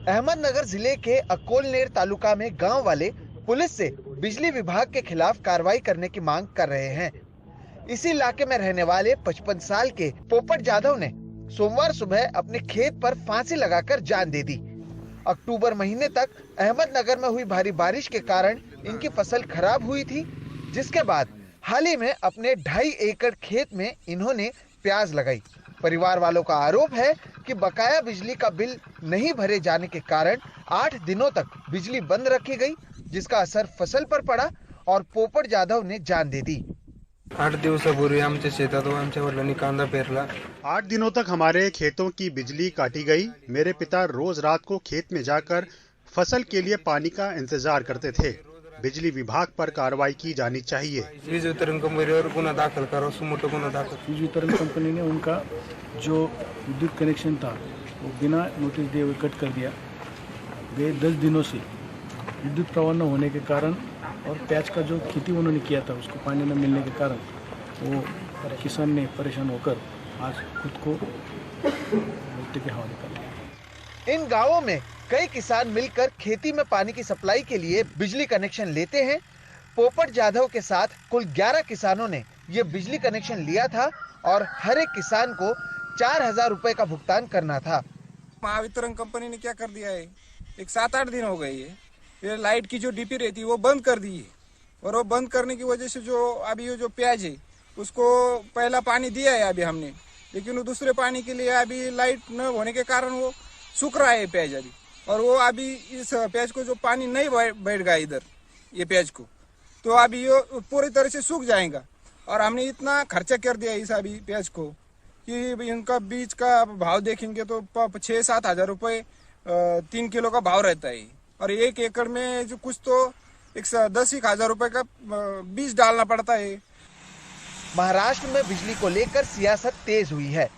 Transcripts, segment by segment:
अहमदनगर जिले के अकोलनेर तालुका में गांव वाले पुलिस से बिजली विभाग के खिलाफ कार्रवाई करने की मांग कर रहे हैं। इसी इलाके में रहने वाले 55 साल के पोपट जाधव ने सोमवार सुबह अपने खेत पर फांसी लगाकर जान दे दी। अक्टूबर महीने तक अहमदनगर में हुई भारी बारिश के कारण इनकी फसल खराब हुई थी, जिसके बाद हाल ही में अपने 2.5 एकड़ खेत में इन्होंने प्याज लगाई। परिवार वालों का आरोप है कि बकाया बिजली का बिल नहीं भरे जाने के कारण 8 दिनों तक बिजली बंद रखी गई, जिसका असर फसल पर पड़ा और पोपट जाधव ने जान दे दी। 8 दिवसापूर्वी आमच्या शेतात आमच्या वडिलांनी कांदा पेरला। 8 दिनों तक हमारे खेतों की बिजली काटी गई। मेरे पिता रोज रात को खेत में जाकर फसल के लिए पानी का इंतजार करते थे। बिजली विभाग पर कार्रवाई की जानी चाहिए। वीज वितरण कंपनीवर गुन्हा दाखल करो, सुमोटो गुन्हा दाखल। वीज वितरण कंपनी ने उनका जो विद्युत कनेक्शन था वो बिना नोटिस दिए हुए कट कर दिया। गए 10 दिनों से विद्युत प्रवाह न होने के कारण और प्याज का जो खेती उन्होंने किया था उसको पानी न मिलने के कारण वो किसान ने परेशान होकर आज खुद को मृत्यु के हवाले कर दिया। इन गांवों में कई किसान मिलकर खेती में पानी की सप्लाई के लिए बिजली कनेक्शन लेते हैं। पोपट जाधव के साथ कुल 11 किसानों ने ये बिजली कनेक्शन लिया था और हर एक किसान को 4,000 रुपए का भुगतान करना था। महावितरण कंपनी ने क्या कर दिया है, एक 7-8 दिन हो गए ये लाइट की जो डीपी रहती है वो बंद कर दी है। और वो बंद करने की वजह से जो अभी ये जो प्याज है उसको पहला पानी दिया है अभी हमने, लेकिन वो दूसरे पानी के लिए अभी लाइट न होने के कारण वो सूख रहा है प्याज अभी। और वो अभी इस प्याज को जो पानी नहीं बैठ गया इधर ये प्याज को, तो अभी ये पूरी तरह से सूख जाएगा। और हमने इतना खर्चा कर दिया इस अभी प्याज को कि इनका बीज का भाव देखेंगे तो 6-7 हजार रुपये 3 किलो का भाव रहता है। और 1 एकड़ में जो कुछ तो 10 हजार रुपये का बीज डालना पड़ता है। महाराष्ट्र में बिजली को लेकर सियासत तेज हुई है।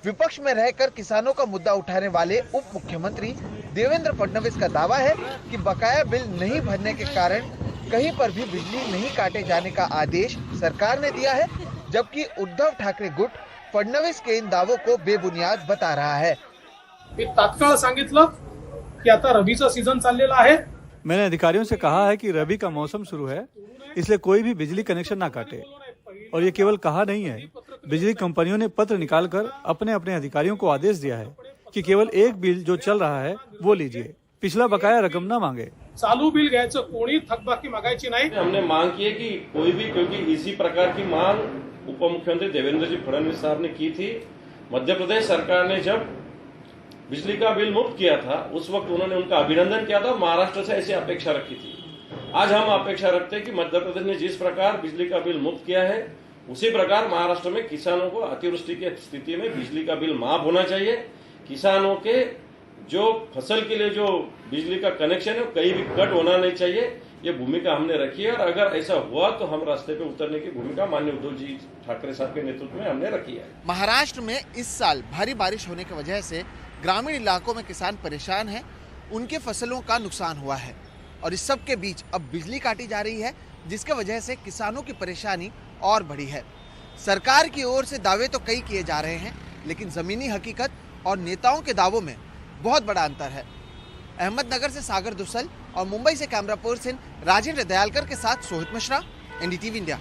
विपक्ष में रहकर किसानों का मुद्दा उठाने वाले उप मुख्यमंत्री देवेंद्र फडणवीस का दावा है कि बकाया बिल नहीं भरने के कारण कहीं पर भी बिजली नहीं काटे जाने का आदेश सरकार ने दिया है, जबकि उद्धव ठाकरे गुट फडणवीस के इन दावों को बेबुनियाद बता रहा है। तात्काळ सांगितलं की आता रबीचा सीजन चाललेला आहे। मैंने अधिकारियों से कहा है कि रबी का मौसम शुरू है, इसलिए कोई भी बिजली कनेक्शन ना काटे। और ये केवल कहा नहीं है, बिजली कंपनियों ने पत्र निकालकर अपने अपने अधिकारियों को आदेश दिया है कि केवल एक बिल जो चल रहा है वो लीजिए, पिछला बकाया रकम ना मांगे। चालू बिल घ्यायचं, कोणी थकबाकी मागायची नाही। हमने मांग की है कि कोई भी, क्योंकि इसी प्रकार की मांग उप मुख्यमंत्री देवेंद्र जी फडणवीस साहब ने की थी। मध्य प्रदेश सरकार ने जब बिजली का बिल मुक्त किया था उस वक्त उन्होंने उनका अभिनंदन किया था। महाराष्ट्र से ऐसी अपेक्षा रखी थी। आज हम अपेक्षा रखते हैं कि मध्य प्रदेश ने जिस प्रकार बिजली का बिल मुक्त किया है उसी प्रकार महाराष्ट्र में किसानों को अतिवृष्टि की स्थिति में बिजली का बिल माफ होना चाहिए। किसानों के जो फसल के लिए जो बिजली का कनेक्शन है कहीं भी कट होना नहीं चाहिए। ये भूमिका हमने रखी है और अगर ऐसा हुआ तो हम रास्ते पे उतरने की भूमिका माननीय उद्धव जी ठाकरे साहब के नेतृत्व में हमने रखी है। महाराष्ट्र में इस साल भारी बारिश होने की वजह से ग्रामीण इलाकों में किसान परेशान हैं, उनके फसलों का नुकसान हुआ है और इस सब के बीच अब बिजली काटी जा रही है, जिसके वजह से किसानों की परेशानी और बढ़ी है। सरकार की ओर से दावे तो कई किए जा रहे हैं, लेकिन जमीनी हकीकत और नेताओं के दावों में बहुत बड़ा अंतर है। अहमदनगर से सागर दुसल और मुंबई से कैमरा पर्सन राजेंद्र दयालकर के साथ सोहित मिश्रा, NDTV इंडिया।